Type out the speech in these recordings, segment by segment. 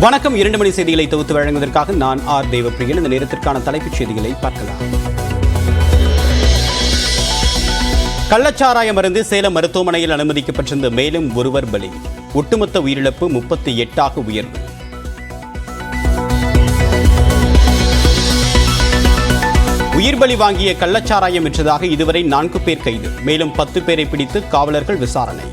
வணக்கம். 2 மணி செய்திகளை தொகுத்து வழங்குவதற்காக நான் ஆர் தேவப்பிரியன். இந்த நேரத்திற்கான தலைப்புச் செய்திகளை பார்க்கலாம். கள்ளச்சாராயம் மருந்து சேலம் மருத்துவமனையில் அனுமதிக்கப்பட்டிருந்த மேலும் ஒருவர் பலி. ஒட்டுமொத்த உயிரிழப்பு 38 உயர்வு. உயிர் பலி வாங்கிய கள்ளச்சாராயம் விற்றதாக இதுவரை 4 பேர் கைது. மேலும் 10 பேரை பிடித்து காவலர்கள் விசாரணை.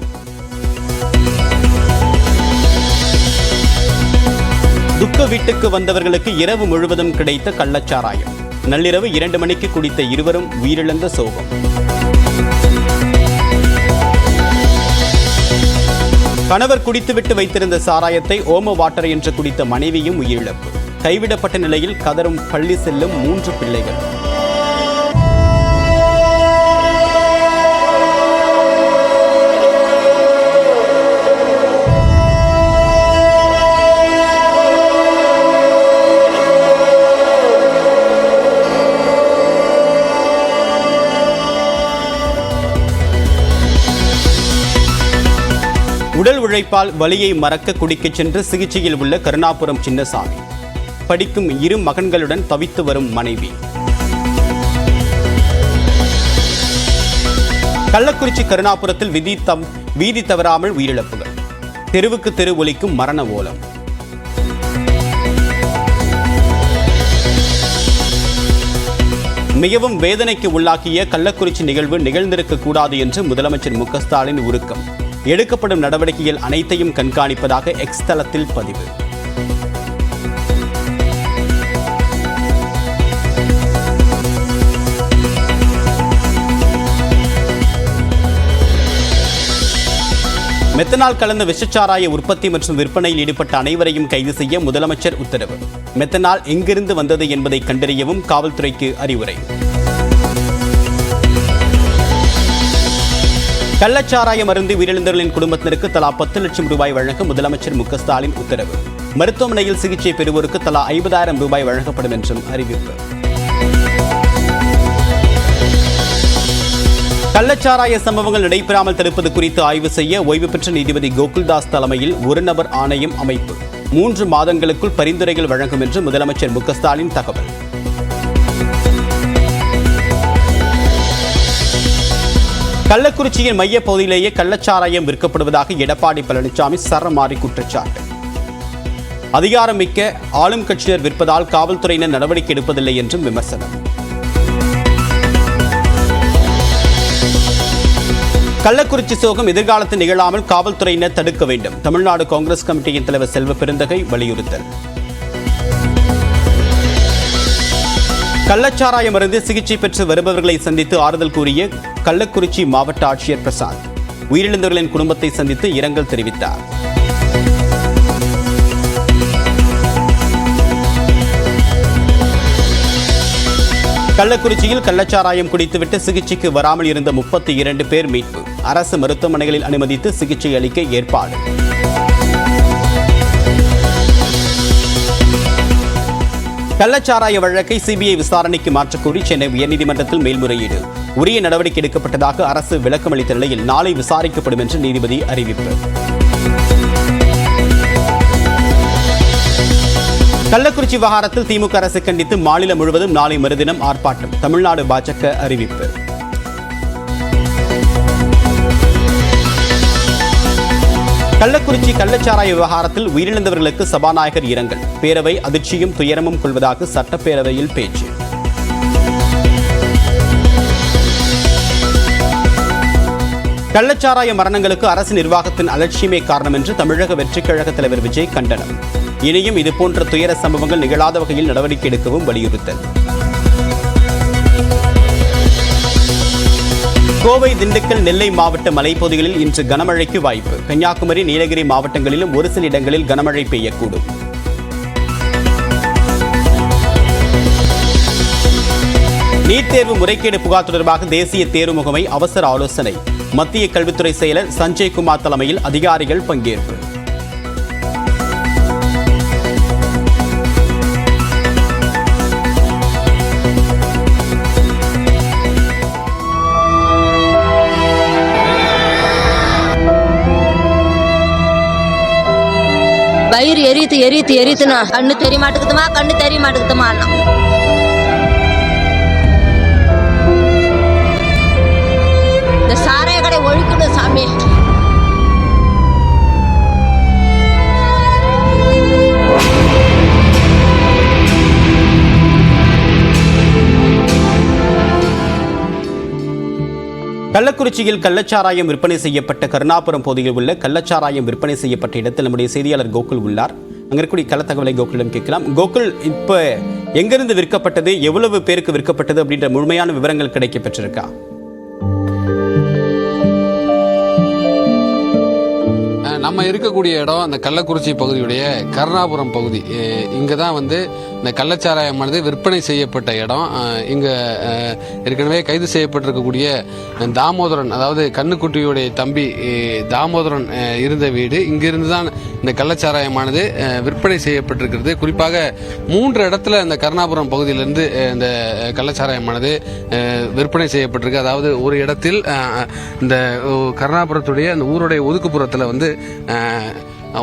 துக்க வீட்டுக்கு வந்தவர்களுக்கு இரவு முழுவதும் கிடைத்த கள்ளச்சாராயம். நள்ளிரவு 2 மணிக்கு குடித்த இருவரும் உயிரிழந்த சோகம். கணவர் குடித்துவிட்டு வைத்திருந்த சாராயத்தை ஓம வாட்டர் என்று குடித்த மனைவியும் உயிரிழப்பு. கைவிடப்பட்ட நிலையில் கதரும் பள்ளி செல்லும் 3 பிள்ளைகள். உடல் உழைப்பால் வலியை மறக்க குடிக்கச் சென்று சிகிச்சையில் உள்ள கருணாபுரம் சின்னசாமி. படிக்கும் 2 மகன்களுடன் தவித்து வரும் மனைவி. கள்ளக்குறிச்சி கருணாபுரத்தில் வீதி தவறாமல் உயிரிழப்புகள். தெருவுக்கு தெரு ஒலிக்கும் மரண ஓலம். மிகவும் வேதனைக்கு உள்ளாக்கிய கள்ளக்குறிச்சி நிகழ்வு நிகழ்ந்திருக்க கூடாது என்று முதலமைச்சர் மு க ஸ்டாலின் உருக்கம். எடுக்கப்படும் நடவடிக்கைகள் அனைத்தையும் கண்காணிப்பதாக எக்ஸ் தளத்தில் பதிவு. மெத்தனால் கலந்த விஷச்சாராய உற்பத்தி மற்றும் விற்பனையில் ஈடுபட்ட அனைவரையும் கைது செய்ய முதலமைச்சர் உத்தரவு. மெத்தனால் எங்கிருந்து வந்தது என்பதை கண்டறியவும் காவல்துறைக்கு அறிவுரை. கள்ளச்சாராய மருந்து உயிரிழந்தவர்களின் குடும்பத்தினருக்கு தலா 10 லட்சம் ரூபாய் வழங்க முதலமைச்சர் மு க ஸ்டாலின் உத்தரவு. மருத்துவமனையில் சிகிச்சை பெறுவோருக்கு தலா 50,000 ரூபாய் வழங்கப்படும் என்றும் அறிவிப்பு. கள்ளச்சாராய சம்பவங்கள் நடைபெறாமல் தடுப்பது குறித்து ஆய்வு செய்ய ஓய்வு பெற்ற நீதிபதி கோகுல்தாஸ் தலைமையில் 1 நபர் ஆணையம் அமைப்பு. 3 மாதங்களுக்குள் பரிந்துரைகள் வழங்கும் என்று முதலமைச்சர் மு க ஸ்டாலின் தகவல். கள்ளக்குறிச்சியின் மைய பகுதியிலேயே கள்ளச்சாராயம் விற்கப்படுவதாக எடப்பாடி பழனிசாமி சரமாரி குற்றச்சாட்டு. அதிகாரம் மிக்க ஆளும் கட்சியினர் விற்பதால் காவல்துறையினர் நடவடிக்கை எடுப்பதில்லை என்றும் விமர்சனம். கள்ளக்குறிச்சி சோகம் எதிர்காலத்தில் நிகழாமல் காவல்துறையினர் தடுக்க வேண்டும். தமிழ்நாடு காங்கிரஸ் கமிட்டியின் தலைவர் செல்வ பெருந்தகை வலியுறுத்தல். கள்ளச்சாராயம் மருந்து சிகிச்சை பெற்று வருபவர்களை சந்தித்து ஆறுதல் கூறிய கள்ளக்குறிச்சி மாவட்ட ஆட்சியர் பிரசாந்த். உயிரிழந்தவர்களின் குடும்பத்தை சந்தித்து இரங்கல் தெரிவித்தார். கள்ளக்குறிச்சியில் கள்ளச்சாராயம் குடித்துவிட்டு சிகிச்சைக்கு வராமல் இருந்த 32 பேர் மீட்பு. அரசு மருத்துவமனைகளில் அனுமதித்து சிகிச்சை அளிக்க ஏற்பாடு. கள்ளச்சாராய வழக்கை சிபிஐ விசாரணைக்கு மாற்றக்கோரி சென்னை உயர்நீதிமன்றத்தில் மேல்முறையீடு. உரிய நடவடிக்கை எடுக்கப்பட்டதாக அரசு விளக்கம் அளித்த நிலையில் நாளை விசாரிக்கப்படும் என்று நீதிபதி அறிவிப்பு. கள்ளக்குறிச்சி விவகாரத்தில் திமுக அரசு கண்டித்து மாநிலம் முழுவதும் நாளை மறுதினம் ஆர்ப்பாட்டம். தமிழ்நாடு பாஜக அறிவிப்பு. கள்ளக்குறிச்சி கள்ளச்சாராய விவகாரத்தில் உயிரிழந்தவர்களுக்கு சபாநாயகர் இரங்கல். பேரவை அதிர்ச்சியும் துயரமும் கொள்வதாக சட்டப்பேரவையில் பேச்சு. கள்ளச்சாராய மரணங்களுக்கு அரசு நிர்வாகத்தின் அலட்சியமே காரணம் என்று தமிழக வெற்றிக் கழக தலைவர் விஜய் கண்டனம். இனியும் இதுபோன்ற துயர சம்பவங்கள் நிகழாத வகையில் நடவடிக்கை எடுக்கவும் வலியுறுத்தல். கோவை, திண்டுக்கல், நெல்லை மாவட்ட மலைப்பகுதிகளில் இன்று கனமழைக்கு வாய்ப்பு. கன்னியாகுமரி, நீலகிரி மாவட்டங்களிலும் ஒரு சில இடங்களில் கனமழை பெய்யக்கூடும். நீட் தேர்வு முறைகேடு புகார் தொடர்பாக தேசிய தேர்வு முகமை அவசர ஆலோசனை. மத்திய கல்வித்துறை செயலர் சஞ்சய் குமார் தலைமையில் அதிகாரிகள் பங்கேற்பு. வயிறு எரியுதுன்னா கண்ணு தெரிய மாட்டேங்குதுமா இந்த சாராய கடை ஒழிக்கணும் சாமி. கள்ளக்குறிச்சியில் கள்ளச்சாராயம் விற்பனை செய்யப்பட்ட கருணாபுரம் பகுதியில் உள்ள கள்ளச்சாராயம் விற்பனை செய்யப்பட்ட இடத்தில் நம்முடைய செய்தியாளர் கோகுல் உள்ளார். அங்க இருக்கக்கூடிய கள தகவலை கோகுலிடம் கேட்கலாம். கோகுல், இப்ப எங்கிருந்து விற்கப்பட்டது, எவ்வளவு பேருக்கு விற்கப்பட்டது அப்படின்ற முழுமையான விவரங்கள் கிடைக்க பெற்றிருக்கா? நம்ம இருக்கக்கூடிய இடம் அந்த கள்ளக்குறிச்சி பகுதியுடைய கருணாபுரம் பகுதி. இங்கே தான் வந்து இந்த கள்ளச்சாராயமானது விற்பனை செய்யப்பட்ட இடம். இங்கே ஏற்கனவே கைது செய்யப்பட்டிருக்கக்கூடிய தாமோதரன், அதாவது கண்ணுக்குட்டியுடைய தம்பி தாமோதரன் இருந்த வீடு. இங்கிருந்து தான் இந்த கள்ளச்சாராயமானது விற்பனை செய்யப்பட்டிருக்கிறது. குறிப்பாக 3 இடத்துல இந்த கருணாபுரம் பகுதியிலிருந்து இந்த கள்ளச்சாராயமானது விற்பனை செய்யப்பட்டிருக்கு. அதாவது ஒரு இடத்தில் இந்த கருணாபுரத்துடைய அந்த ஊருடைய ஒதுக்குப்புறத்தில் வந்து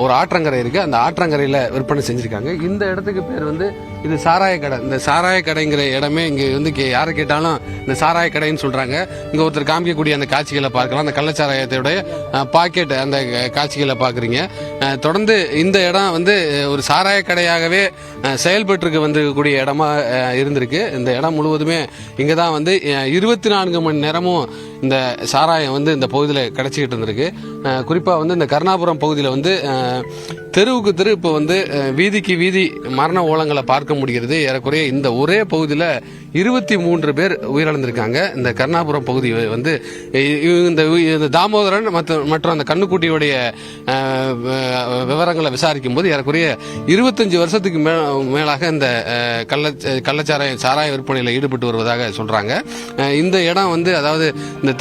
ஒரு ஆற்றங்கரை இருக்கு. அந்த ஆற்றங்கரையில விற்பனை செஞ்சிருக்காங்க. இந்த இடத்துக்கு பேர் வந்து இது சாராய கடை. இந்த சாராய கடைங்கிற இடமே இங்க வந்து யாரை கேட்டாலும் இந்த சாராய கடைன்னு சொல்றாங்க. இங்க ஒருத்தர் காமிக்கக்கூடிய அந்த காட்சிகளை பார்க்கலாம். அந்த கள்ளச்சாராயத்தோடைய பாக்கெட் அந்த காட்சிகளை பாக்குறீங்க. தொடர்ந்து இந்த இடம் வந்து ஒரு சாராய கடையாகவே செயல்பட்டு வந்திருக்கக்கூடிய இடமா இருந்திருக்கு. இந்த இடம் முழுவதுமே இங்கதான் வந்து 24 மணி நேரமும் இந்த சாராயம் வந்து இந்த பகுதியில் கிடைச்சிக்கிட்டு இருந்திருக்கு. குறிப்பா வந்து இந்த கருணாபுரம் பகுதியில் வந்து தெருவுக்கு தெரு இப்போ வந்து வீதிக்கு வீதி மரண ஓலங்களை பார்க்க முடிகிறது. ஏறக்குறைய இந்த ஒரே பகுதியில் 23 பேர் உயிரிழந்திருக்காங்க. இந்த கருணாபுரம் பகுதி வந்து இந்த தாமோதரன் மற்றும் அந்த கண்ணுக்குட்டியுடைய விவரங்களை விசாரிக்கும் போது ஏறக்குறைய 25 வருஷத்துக்கு மேலாக இந்த சாராய விற்பனையில் ஈடுபட்டு வருவதாக சொல்றாங்க. இந்த இடம் வந்து அதாவது இந்த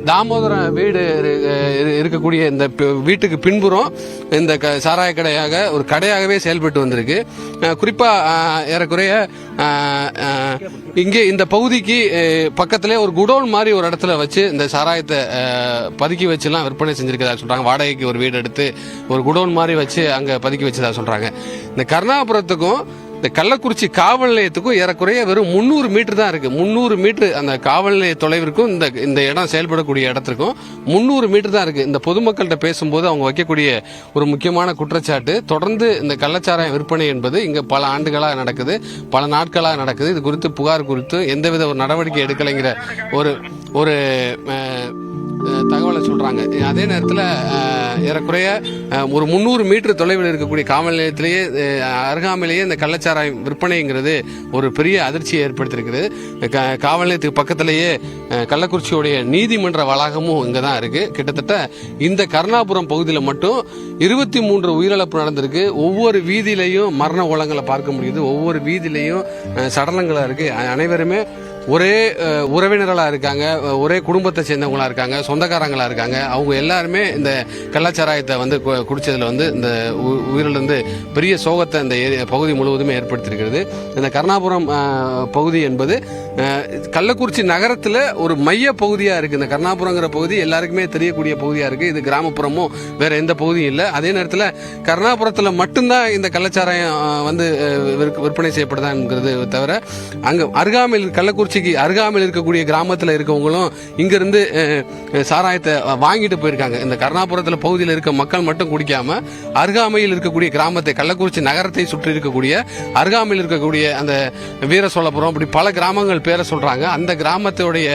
தாமோதரன் வீடு இருக்கக்கூடிய இந்த வீட்டுக்கு பின்புறம் இந்த சாராய கடையாக ஒரு கடையாகவே செயல்பட்டு வந்திருக்கு. குறிப்பா ஏறக்குறைய இங்கே இந்த பகுதிக்கு பக்கத்திலே ஒரு குடோன் மாதிரி ஒரு இடத்துல வச்சு இந்த சாராயத்தை பதுக்கி வச்சுலாம் விற்பனை செஞ்சிருக்கதா சொல்றாங்க. வாடகைக்கு ஒரு வீடு எடுத்து ஒரு குடோன் மாதிரி வச்சு அங்க பதுக்கி வச்சதா சொல்றாங்க. இந்த கருணாபுரத்துக்கும் இந்த கள்ளக்குறிச்சி காவல் நிலையத்துக்கும் ஏறக்குறைய வெறும் 300 மீட்டர் தான் இருக்கு. 300 மீட்டர் அந்த காவல் நிலைய தொலைவிற்கும் இந்த இடம் செயல்படக்கூடிய இடத்திற்கும் 300 மீட்டர் தான் இருக்கு. இந்த பொதுமக்கள்கிட்ட பேசும்போது அவங்க வைக்கக்கூடிய ஒரு முக்கியமான குற்றச்சாட்டு, தொடர்ந்து இந்த கள்ளச்சாராய விற்பனை என்பது இங்க பல ஆண்டுகளாக நடக்குது, பல நாட்களாக நடக்குது. இது குறித்து புகார் குறித்து எந்தவித ஒரு நடவடிக்கை எடுக்கலைங்கிற ஒரு தகவலை சொல்றாங்க. அதே நேரத்தில் ஏறக்குறைய ஒரு 300 மீட்டர் தொலைவில் இருக்கக்கூடிய காவல் நிலையத்திலேயே அருகாமையிலேயே இந்த கள்ளச்சாராயம் விற்பனைங்கிறது ஒரு பெரிய அதிர்ச்சியை ஏற்படுத்தியிருக்கிறது. காவல் நிலையத்துக்கு பக்கத்திலேயே கள்ளக்குறிச்சியுடைய நீதிமன்ற வளாகமும் இங்கே தான் இருக்கு. கிட்டத்தட்ட இந்த கருணாபுரம் பகுதியில் மட்டும் 23 உயிரிழப்பு நடந்திருக்கு. ஒவ்வொரு வீதியிலையும் மரண ஓலங்களை பார்க்க முடியுது. ஒவ்வொரு வீதியிலையும் சடலங்களா இருக்கு. அனைவருமே ஒரே உறவினர்களா இருக்காங்க, ஒரே குடும்பத்தை சேர்ந்தவங்களா இருக்காங்க, சொந்தக்காரங்களா இருக்காங்க. அவங்க எல்லாருமே இந்த கள்ளச்சாராயத்தை வந்து குடிச்சதுல வந்து இந்த உயிரிழந்து பெரிய சோகத்தை இந்த பகுதி முழுவதுமே ஏற்படுத்தியிருக்கிறது. இந்த கருணாபுரம் பகுதி என்பது கள்ளக்குறிச்சி நகரத்துல ஒரு மைய பகுதியா இருக்கு. இந்த கருணாபுரங்கிற பகுதி எல்லாருக்குமே தெரியக்கூடிய பகுதியா இருக்கு. இது கிராமப்புறமும் வேற எந்த பகுதியும் இல்லை. அதே நேரத்தில் கருணாபுரத்துல மட்டும்தான் இந்த கள்ளச்சாராயம் வந்து விற்பனை செய்யப்படுதாங்கிறது தவிர அங்க அருகாமையில் கள்ளக்குறிச்சி அருகாமையில் இருக்கக்கூடிய கிராமத்தில் இருக்கவங்களும் இங்கிருந்து சாராயத்தை வாங்கிட்டு போயிருக்காங்க. இந்த கருணாபுரத்தில் பகுதியில் இருக்க மக்கள் மட்டும் குடிக்காம அருகாமையில் இருக்கக்கூடிய கிராமத்தை, கள்ளக்குறிச்சி நகரத்தை சுற்றி இருக்கக்கூடிய அருகாமையில் இருக்கக்கூடிய அந்த வீரசோழபுரம், அப்படி பல கிராமங்கள் பேரை சொல்றாங்க. அந்த கிராமத்துடைய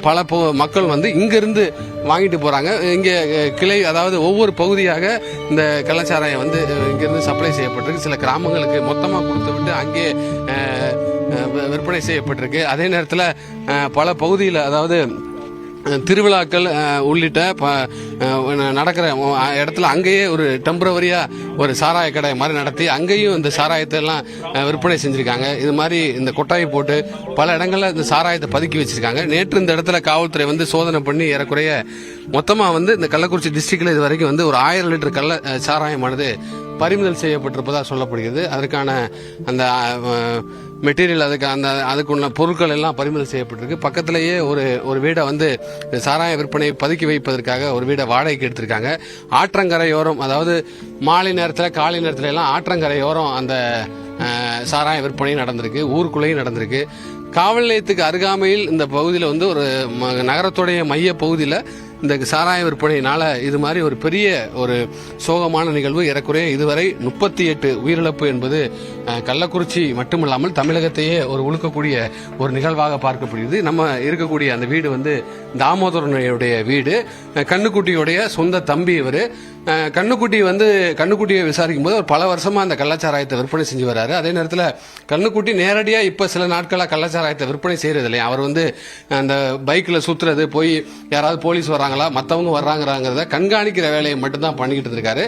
பல மக்கள் வந்து இங்கிருந்து வாங்கிட்டு போறாங்க. இங்க கிளை, அதாவது ஒவ்வொரு பகுதியாக இந்த கள்ளச்சாராயம் வந்து இங்கிருந்து சப்ளை செய்யப்பட்டிருக்கு. சில கிராமங்களுக்கு மொத்தமாக கொடுத்து விட்டு அங்கே விற்பனை செய்யப்பட்டிருக்கு. அதே நேரத்தில் பல பகுதியில், அதாவது திருவிழாக்கள் உள்ளிட்ட நடக்கிற இடத்துல அங்கேயே ஒரு டெம்பரவரியா ஒரு சாராய கடை மாதிரி நடத்தி அங்கேயும் இந்த சாராயத்தை எல்லாம் விற்பனை செஞ்சிருக்காங்க. இது மாதிரி இந்த கொட்டாயை போட்டு பல இடங்கள்ல இந்த சாராயத்தை பதுக்கி வச்சிருக்காங்க. நேற்று இந்த இடத்துல காவல்துறை வந்து சோதனை பண்ணி ஏறக்குறைய மொத்தமா வந்து இந்த கள்ளக்குறிச்சி டிஸ்ட்ரிக்ட்ல இது வரைக்கும் வந்து ஒரு 1000 லிட்டர் கள்ள சாராயமானது பறிமுதல் செய்யப்பட்டிருப்பதாக சொல்லப்படுகிறது. அதற்கான அந்த மெட்டீரியல் அதுக்குள்ள பொருட்கள் எல்லாம் பறிமுதல் செய்யப்பட்டிருக்கு. பக்கத்திலேயே ஒரு வீடை வந்து சாராய விற்பனை பதுக்கி வைப்பதற்காக ஒரு வீடை வாடகைக்கு எடுத்திருக்காங்க. ஆற்றங்கரையோரம், அதாவது மாலை நேரத்தில் காலை நேரத்துல எல்லாம் ஆற்றங்கரையோரம் அந்த சாராய விற்பனை நடந்திருக்கு, ஊருக்குள்ளேயும் நடந்திருக்கு. காவல் நிலையத்துக்கு அருகாமையில் இந்த பகுதியில் வந்து ஒரு நகரத்துடைய மைய பகுதியில் இந்த சாராய விற்பனையினால இது மாதிரி ஒரு பெரிய ஒரு சோகமான நிகழ்வு. ஏறக்குறைய இதுவரை 38 உயிரிழப்பு என்பது கள்ளக்குறிச்சி மட்டுமில்லாமல் தமிழகத்தையே ஒரு உழுக்கக்கூடிய ஒரு நிகழ்வாக பார்க்கப்படுகிறது. நம்ம இருக்கக்கூடிய அந்த வீடு வந்து தாமோதரனுடைய வீடு. கண்ணுக்குட்டியுடைய சொந்த தம்பி இவர். கண்ணுக்குட்டியை விசாரிக்கும் போது பல வருஷமா அந்த கள்ளச்சாராயத்தை விற்பனை செஞ்சு வர்றாரு. அதே நேரத்தில் கண்ணுக்குட்டி நேரடியா இப்ப சில நாட்களா கள்ளச்சாராயத்தை விற்பனை செய்யறது இல்லையா. அவர் வந்து அந்த பைக்ல சுத்துறது, போய் யாராவது போலீஸ் வர்றாங்களா, மத்தவங்க வர்றாங்கிறத கண்காணிக்கிற வேலையை மட்டும்தான் பண்ணிக்கிட்டு இருக்காரு.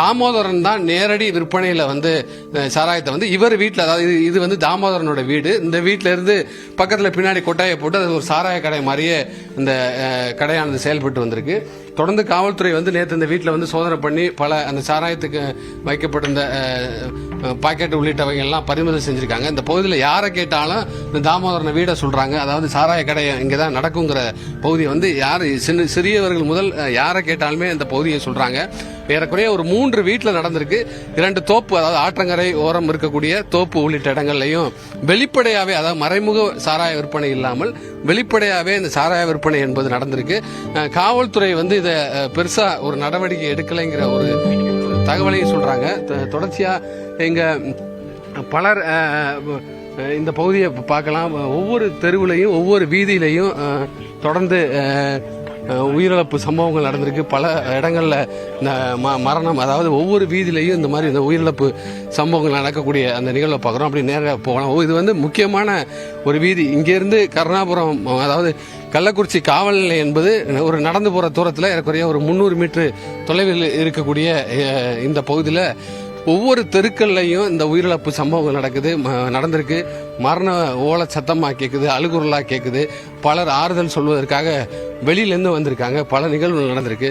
தாமோதரன் தான் நேரடி விற்பனையில வந்து சாராயத்தை வந்து இவர் வீட்டில், அதாவது இது வந்து தாமோதரனோட வீடு. இந்த வீட்டில இருந்து பக்கத்துல பின்னாடி கொட்டாயை போட்டு அது ஒரு சாராய கடை மாதிரியே இந்த கடையானது செயல்பட்டு வந்திருக்கு. தொடர்ந்து காவல்துறை வந்து நேற்று இந்த வீட்டில் வந்து சோதனை பண்ணி பல அந்த சாராயத்துக்கு வைக்கப்பட்டிருந்த பாக்கெட் உள்ளிட்டவை எல்லாம் பறிமுதல் செஞ்சிருக்காங்க. இந்த பகுதியில் யாரை கேட்டாலும் இந்த தாமோதரனை வீடை சொல்றாங்க. அதாவது சாராய கடை இங்கதான் நடக்குங்கிற பகுதியை வந்து யார் சிறியவர்கள் முதல் யாரை கேட்டாலுமே இந்த பகுதியை சொல்றாங்க. ஏறக்குறைய ஒரு 3 வீட்டில் நடந்திருக்கு. 2 தோப்பு, அதாவது ஆற்றங்கரை ஓரம் இருக்கக்கூடிய தோப்பு உள்ளிட்ட இடங்கள்லையும் வெளிப்படையாவே, அதாவது மறைமுக சாராய விற்பனை இல்லாமல் வெளிப்படையாவே இந்த சாராய விற்பனை என்பது நடந்திருக்கு. காவல்துறை வந்து இதை பெருசா ஒரு நடவடிக்கை எடுக்கலைங்கிற ஒரு தகவலையும் சொல்றாங்க. தொடர்ச்சியா எங்க பலர் இந்த பகுதியை பார்க்கலாம். ஒவ்வொரு தெருவுலையும் ஒவ்வொரு வீதியிலையும் தொடர்ந்து உயிரிழப்பு சம்பவங்கள் நடந்திருக்கு. பல இடங்கள்ல மரணம், அதாவது ஒவ்வொரு வீதியிலையும் இந்த மாதிரி இந்த உயிரிழப்பு சம்பவங்கள் நடக்கக்கூடிய அந்த நிகழ்வை பார்க்குறோம். அப்படி நேராக போகலாம். இது வந்து முக்கியமான ஒரு வீதி. இங்கேருந்து கருணாபுரம், அதாவது கள்ளக்குறிச்சி காவல் நிலையம் என்பது ஒரு நடந்து போகிற தூரத்தில் ஏறக்குறைய ஒரு 300 மீட்டர் தொலைவில் இருக்கக்கூடிய இந்த பகுதியில் ஒவ்வொரு தெருக்கள்லையும் இந்த உயிரிழப்பு சம்பவங்கள் நடந்திருக்கு. மரண ஓல சத்தமா கேட்குது, அழுகுரலா கேட்குது. பலர் ஆறுதல் சொல்வதற்காக வெளியிலேருந்து வந்திருக்காங்க. பல நிகழ்வுகள் நடந்திருக்கு.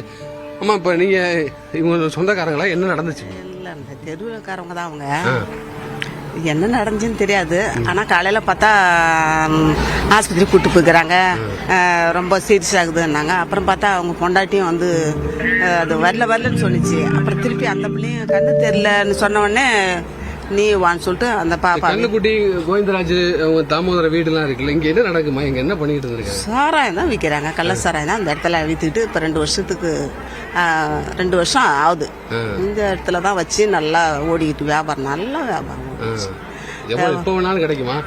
ஆமா, இப்ப நீங்க இவங்க சொந்தக்காரங்களா? என்ன நடந்துச்சு? இல்லை, இந்த தெருவுக்காரவங்க தான் அவங்க. என்ன நடந்துச்சுன்னு தெரியாது. ஆனால் காலையில் பார்த்தா ஆஸ்பத்திரி கூட்டு போய்க்கிறாங்க, ரொம்ப சீரியஸ் ஆகுதுன்னாங்க. அப்புறம் பார்த்தா அவங்க பொண்டாட்டியும் வந்து அது வரலன்னு சொன்னிச்சு. அப்புறம் திருப்பி அந்த பிள்ளையும் கண்ணு தெரியலன்னு சொன்ன உடனே நீ வான்னு சொல்லிட்டு அந்த பாப்பா. கண்ணுக்குட்டி கோவிந்தராஜ் தாமோதர வீடுலாம் இருக்குல்ல, இங்க என்ன நடக்குமா? இங்க என்ன பண்ணிட்டு இருக்காங்க? சாராயம் தான் விற்கிறாங்க. கள்ள சாராயம் தான் அந்த இடத்துல வித்துக்கிட்டு இப்போ 2 வருஷம் ஆகுது. இந்த இடத்துல தான் வச்சு நல்லா ஓடிக்கிட்டு வியாபாரம், நல்ல வியாபாரம். எப்போ வேணாலும் கிடைக்குமா?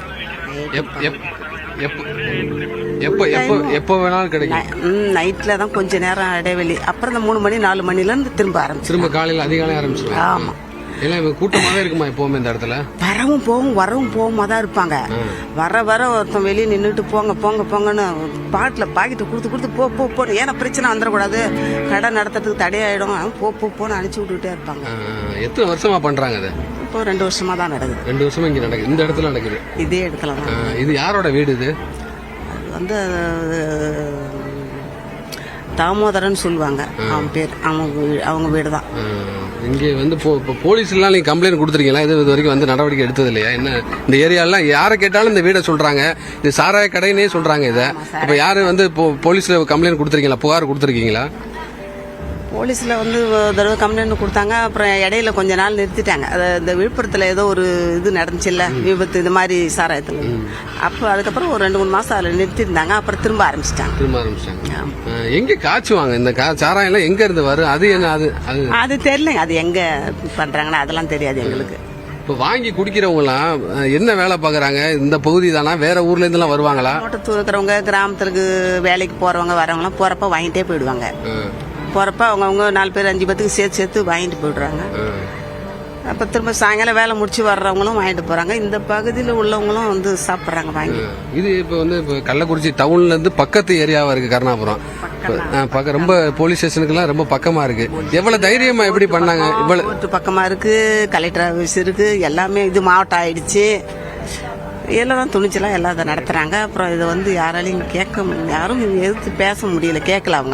எப்போ வேணாலும் கிடைக்கும். நைட்ல தான் கொஞ்ச நேரம் இடைவெளி. அப்புறம் இந்த 3 மணி 4 மணில இருந்து திரும்ப ஆரம்பிச்சு, திரும்ப காலையில் அதிகாலை ஆரம்பிச்சிருவாங்க. ஆமா, எல்லாம் கூட்டமாவே இருக்குமா எப்பவுமே இந்த இடத்துல? வரவும் போகுமா தான் இருப்பாங்க. வர ஒருத்தன் வெளியே நின்றுட்டு போங்கன்னு பாக்கெட்டு கொடுத்து போ, ஏன்னா பிரச்சனை வந்துடக்கூடாது, கடை நடத்துறதுக்கு தடையாயிடும், போன்னு அனுப்பிச்சு விட்டுட்டே இருப்பாங்க. எத்தனை வருஷமா பண்றாங்க அது? இப்போ 2 வருஷமா தான் நடக்குது. 2 வருஷமா இங்க நடக்குது. இந்த இடத்துல நடக்குது. இதே இடத்துல தான். இது யாரோட வீடு? இது வந்து தாமோதரன் சொல்லுவாங்க. அவன் பேர், அவங்க வீடு தான். இங்கே வந்து போலீஸ்லாம் நீங்க கம்ப்ளைண்ட் கொடுத்துருக்கீங்களா? இது வரைக்கும் வந்து நடவடிக்கை எடுத்தது இல்லையா? என்ன இந்த ஏரியாலாம் யாரை கேட்டாலும் இந்த வீடை சொல்றாங்க, இந்த சாராய கடைனே சொல்றாங்க. இதை இப்ப யாரு வந்து போலீஸ்ல கம்ப்ளைண்ட் கொடுத்துருக்கீங்களா, புகார் கொடுத்துருக்கீங்களா? போலீஸில் வந்து ஒரு தடவை கம்ப்ளைண்ட் கொடுத்தாங்க. அப்புறம் இடையில கொஞ்ச நாள் நிறுத்திட்டாங்க. அது இந்த விழுப்புரத்தில் ஏதோ ஒரு இது நடந்துச்சுல்ல, விபத்து இது மாதிரி சாராயத்தில். அப்போ அதுக்கப்புறம் ஒரு 2-3 மாதம் அதில் நிறுத்திருந்தாங்க. அப்புறம் திரும்ப ஆரம்பிச்சிட்டாங்க. எங்கே காய்ச்சுவாங்க இந்த சாராயம்? எங்க இருந்து வரும்? அது என்ன? அது தெரியல. அது எங்க பண்றாங்கன்னா அதெல்லாம் தெரியாது எங்களுக்கு. இப்போ வாங்கி குடிக்கிறவங்களாம் என்ன வேலை பார்க்குறாங்க? இந்த பகுதி தானா, வேற ஊர்ல இருந்துலாம் வருவாங்களா? தோட்டத்தில் இருக்கிறவங்க, கிராமத்துக்கு வேலைக்கு போறவங்க வரவங்களாம் போறப்ப வாங்கிட்டே போயிடுவாங்க. போறப்ப அவங்க 4 பேர் 5 பேத்துக்கு சேர்த்து வாங்கிட்டு போயிடுறாங்க. அப்ப திரும்ப சாயங்காலம் வேலை முடிச்சு வர்றவங்களும் வாங்கிட்டு போறாங்க. இந்த பகுதியில் உள்ளவங்களும் வந்து சாப்பிட்றாங்க வாங்கி. இது இப்போ வந்து கள்ளக்குறிச்சி டவுன்ல இருந்து பக்கத்து ஏரியாவா இருக்கு கருணாபுரம். ரொம்ப போலீஸ் ஸ்டேஷனுக்குலாம் ரொம்ப பக்கமா இருக்கு. எவ்வளவு தைரியமா எப்படி பண்ணாங்க? இவ்வளவு பக்கமா இருக்கு, கலெக்டர் ஆஃபீஸ் இருக்கு, எல்லாமே. இது மாவட்டம் ஆயிடுச்சு. இதில் தான் துணிச்சலாம் எல்லாம் இதை நடத்துறாங்க. அப்புறம் இதை வந்து யாராலையும் யாரும் எதிர்த்து பேச முடியல, கேட்கல அவங்கள.